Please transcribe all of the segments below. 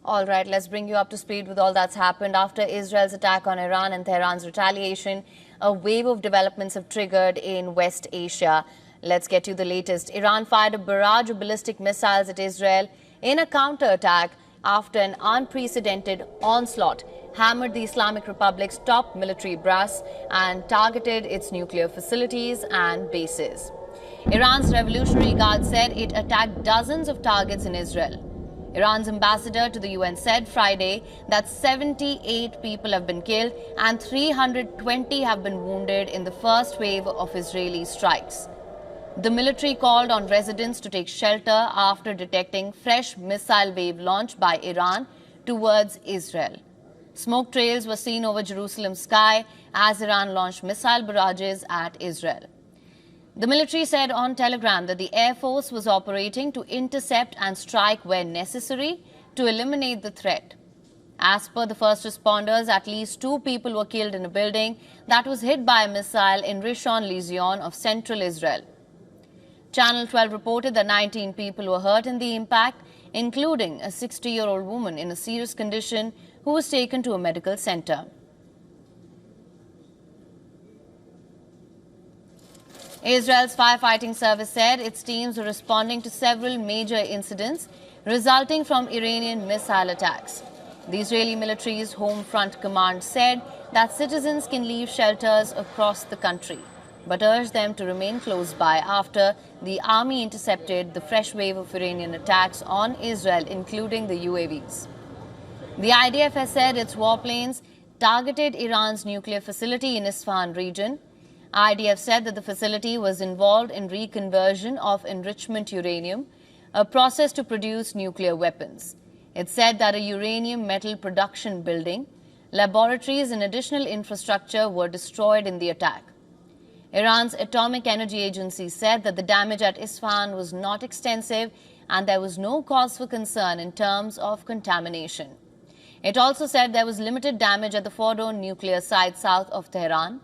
All right, let's bring you up to speed with all that's happened. After Israel's attack on Iran and Tehran's retaliation, a wave of developments have triggered in West Asia. Let's get you the latest. Iran fired a barrage of ballistic missiles at Israel in a counterattack after an unprecedented onslaught hammered the Islamic Republic's top military brass and targeted its nuclear facilities and bases. Iran's Revolutionary Guard said it attacked dozens of targets in Israel. Iran's ambassador to the UN said Friday that 78 people have been killed and 320 have been wounded in the first wave of Israeli strikes. The military called on residents to take shelter after detecting fresh missile wave launched by Iran towards Israel. Smoke trails were seen over Jerusalem's sky as Iran launched missile barrages at Israel. The military said on Telegram that the Air Force was operating to intercept and strike where necessary to eliminate the threat. As per the first responders, at least 2 people were killed in a building that was hit by a missile in Rishon LeZion of central Israel. Channel 12 reported that 19 people were hurt in the impact, including a 60-year-old woman in a serious condition who was taken to a medical center. Israel's firefighting service said its teams were responding to several major incidents resulting from Iranian missile attacks. The Israeli military's Home Front Command said that citizens can leave shelters across the country, but urged them to remain close by after the army intercepted the fresh wave of Iranian attacks on Israel, including the UAVs. The IDF has said its warplanes targeted Iran's nuclear facility in Isfahan region. IDF said that the facility was involved in reconversion of enrichment uranium, a process to produce nuclear weapons. It said that a uranium metal production building, laboratories and additional infrastructure were destroyed in the attack. Iran's Atomic Energy Agency said that the damage at Isfahan was not extensive and there was no cause for concern in terms of contamination. It also said there was limited damage at the Fordo nuclear site south of Tehran.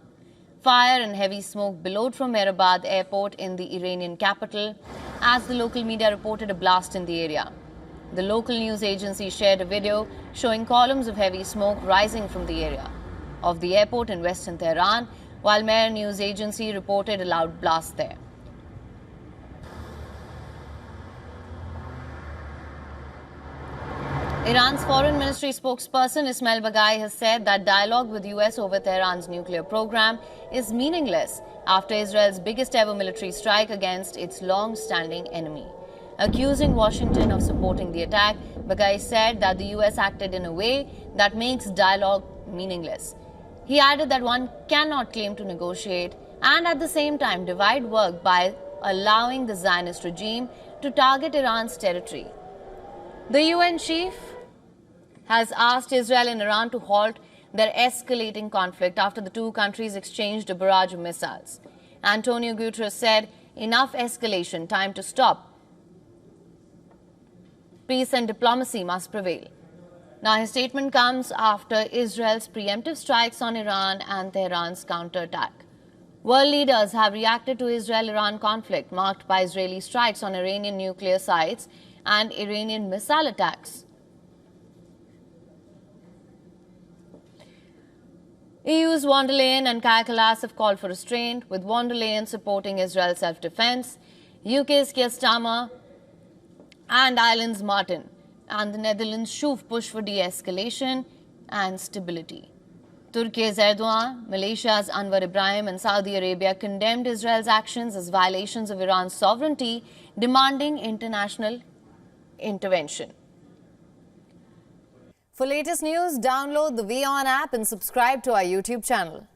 Fire and heavy smoke billowed from Mehrabad airport in the Iranian capital as the local media reported a blast in the area. The local news agency shared a video showing columns of heavy smoke rising from the area of the airport in western Tehran, while Mehr news agency reported a loud blast there. Iran's foreign ministry spokesperson Ismail Baghai has said that dialogue with US over Tehran's nuclear program is meaningless after Israel's biggest ever military strike against its long-standing enemy. Accusing Washington of supporting the attack, Baghai said that the US acted in a way that makes dialogue meaningless. He added that one cannot claim to negotiate and at the same time divide work by allowing the Zionist regime to target Iran's territory. The UN chief has asked Israel and Iran to halt their escalating conflict after the two countries exchanged a barrage of missiles. Antonio Guterres said, "Enough escalation, time to stop. Peace and diplomacy must prevail." Now, his statement comes after Israel's preemptive strikes on Iran and Tehran's counterattack. World leaders have reacted to Israel-Iran conflict marked by Israeli strikes on Iranian nuclear sites and Iranian missile attacks. EU's von der Leyen and Kaja Kallas have called for restraint, with von der Leyen supporting Israel's self-defense, UK's Keir Starmer and Ireland's Martin, and the Netherlands' Schoof push for de-escalation and stability. Turkey's Erdogan, Malaysia's Anwar Ibrahim and Saudi Arabia condemned Israel's actions as violations of Iran's sovereignty, demanding international intervention. For latest news, download the WION app and subscribe to our YouTube channel.